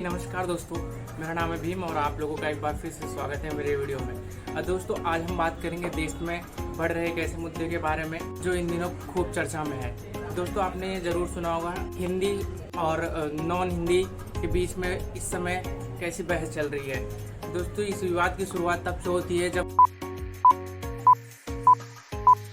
नमस्कार दोस्तों, मेरा नाम है भीम और आप लोगों का एक बार फिर से स्वागत है मेरे वीडियो में। दोस्तों, आज हम बात करेंगे देश में बढ़ रहे एक ऐसे मुद्दे के बारे में जो इन दिनों खूब चर्चा में है। दोस्तों, आपने ये जरूर सुना होगा, हिंदी और नॉन हिंदी के बीच में इस समय कैसी बहस चल रही है। दोस्तों, इस विवाद की शुरुआत तब से होती है जब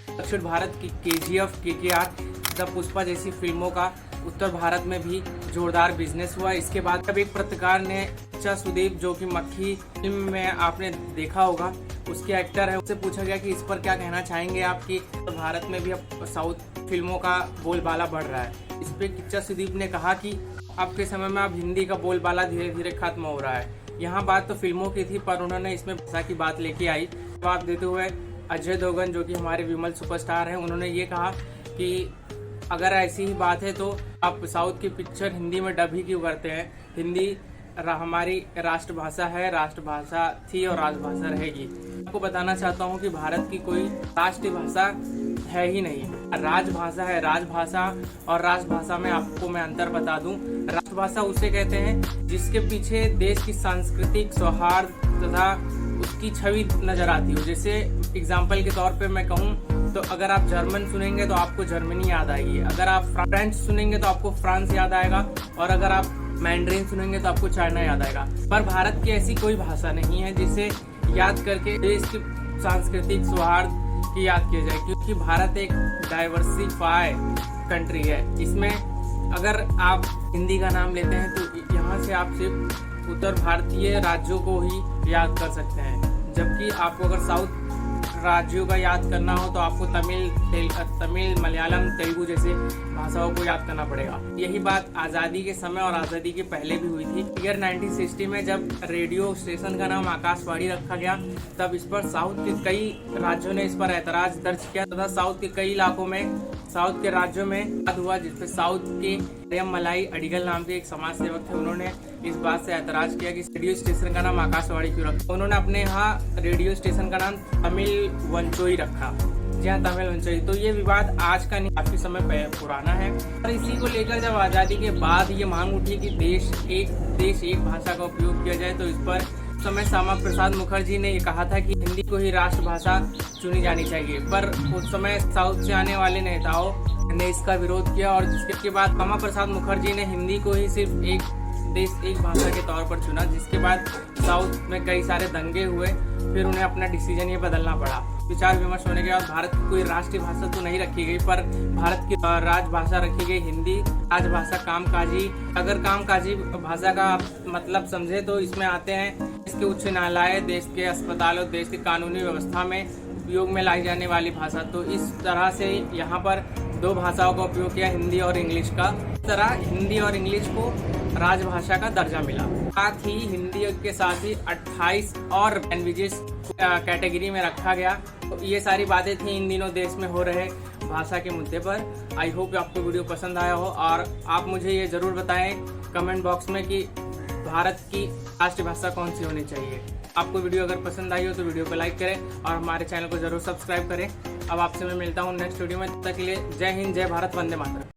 दक्षिण भारत की KGF, KKR, द पुष्पा जैसी फिल्मों का उत्तर भारत में भी जोरदार बिजनेस हुआ। इसके बाद जब एक पत्रकार ने सुदीप, जो कि मक्खी फिल्म में आपने देखा होगा, उसके एक्टर है, उससे पूछा गया कि इस पर क्या कहना चाहेंगे आप कि भारत में भी अब साउथ फिल्मों का बोलबाला बढ़ रहा है। इस पे किच्चा सुदीप ने कहा कि अब के समय में अब हिंदी का बोलबाला धीरे धीरे खत्म हो रहा है। यहाँ बात तो फिल्मों की थी, पर उन्होंने इसमें भाषा की बात लेके आई। जवाब देते हुए अजय देवगन, जो कि हमारे विमल सुपरस्टार हैं, उन्होंने ये कहा कि अगर ऐसी ही बात है तो आप साउथ की पिक्चर हिंदी में डब ही क्यों करते हैं। हिंदी हमारी राष्ट्रभाषा है, राष्ट्रभाषा थी और राजभाषा रहेगी। आपको बताना चाहता हूँ कि भारत की कोई राष्ट्रीय भाषा है ही नहीं, राजभाषा है। राजभाषा और राष्ट्रभाषा में आपको मैं अंतर बता दूं। राष्ट्रभाषा उसे कहते हैं जिसके पीछे देश की सांस्कृतिक सौहार्द तथा उसकी छवि नजर आती हो। जैसे एग्जाम्पल के तौर पे मैं कहूँ तो अगर आप जर्मन सुनेंगे तो आपको जर्मनी याद आएगी, अगर आप फ्रेंच सुनेंगे तो आपको फ्रांस याद आएगा, और अगर आप मैंड्रीन सुनेंगे तो आपको चाइना याद आएगा। पर भारत की ऐसी कोई भाषा नहीं है जिसे याद करके देश की सांस्कृतिक सौहार्द की याद किया जाए, क्योंकि भारत एक डाइवर्सिफाई कंट्री है। इसमें अगर आप हिंदी का नाम लेते हैं तो यहाँ से आप सिर्फ उत्तर भारतीय राज्यों को ही याद कर सकते हैं, जबकि आपको अगर साउथ राज्यों का याद करना हो तो आपको तमिल, मलयालम, तेलुगु जैसे भाषाओं को याद करना पड़ेगा। यही बात आज़ादी के समय और आज़ादी के पहले भी हुई थी। ईयर 1960 में जब रेडियो स्टेशन का नाम आकाशवाणी रखा गया, तब इस पर साउथ के कई राज्यों ने इस पर ऐतराज दर्ज किया तथा साउथ के कई इलाकों में, साउथ के राज्यों में बात हुआ, जिसपे साउथ के मलाई अडिगल नाम के एक समाज सेवक थे, उन्होंने इस बात से ऐतराज किया कि रेडियो स्टेशन का नाम आकाशवाणी क्यों रखा। उन्होंने अपने यहाँ रेडियो स्टेशन का नाम तमिल वंचोई रखा। जी हाँ, तमिल वंचोई। तो ये विवाद आज का नहीं, काफी समय पुराना है। और इसी को लेकर जब आजादी के बाद ये मांग उठी कि देश एक भाषा का उपयोग किया जाए, तो इस पर समय श्यामा प्रसाद मुखर्जी ने ये कहा था कि हिंदी को ही राष्ट्रभाषा चुनी जानी चाहिए। पर उस समय साउथ से आने वाले नेताओं ने इसका विरोध किया, और जिसके बाद श्यामा प्रसाद मुखर्जी ने हिंदी को ही सिर्फ एक देश एक भाषा के तौर पर चुना, जिसके बाद साउथ में कई सारे दंगे हुए। फिर उन्हें अपना डिसीजन ये बदलना पड़ा। विचार विमर्श होने के बाद भारत की कोई राष्ट्रीय भाषा तो नहीं रखी गई, पर भारत की राजभाषा रखी गई हिंदी। राजभाषा कामकाजी, अगर कामकाजी भाषा का मतलब समझे तो इसमें आते हैं देश के उच्च न्यायालय, देश के अस्पताल और देश की कानूनी व्यवस्था में उपयोग में लाई जाने वाली भाषा। तो इस तरह से यहाँ पर दो भाषाओं का उपयोग किया, हिंदी और इंग्लिश का। इस तरह हिंदी और इंग्लिश को राजभाषा का दर्जा मिला। साथ ही हिंदी के साथ ही 28 और लैंग्वेजेस कैटेगरी में रखा गया। तो ये सारी बातें थी इन दिनों देश में हो रहे भाषा के मुद्दे पर। आई होप आपको वीडियो पसंद आया हो, और आप मुझे ये जरूर बताएं कमेंट बॉक्स में कि भारत की राष्ट्रीय भाषा कौन सी होनी चाहिए। आपको वीडियो अगर पसंद आई हो तो वीडियो को लाइक करें और हमारे चैनल को जरूर सब्सक्राइब करें। अब आपसे मैं मिलता हूँ नेक्स्ट वीडियो में। तब तक के लिए जय हिंद, जय भारत, वंदे मातरम।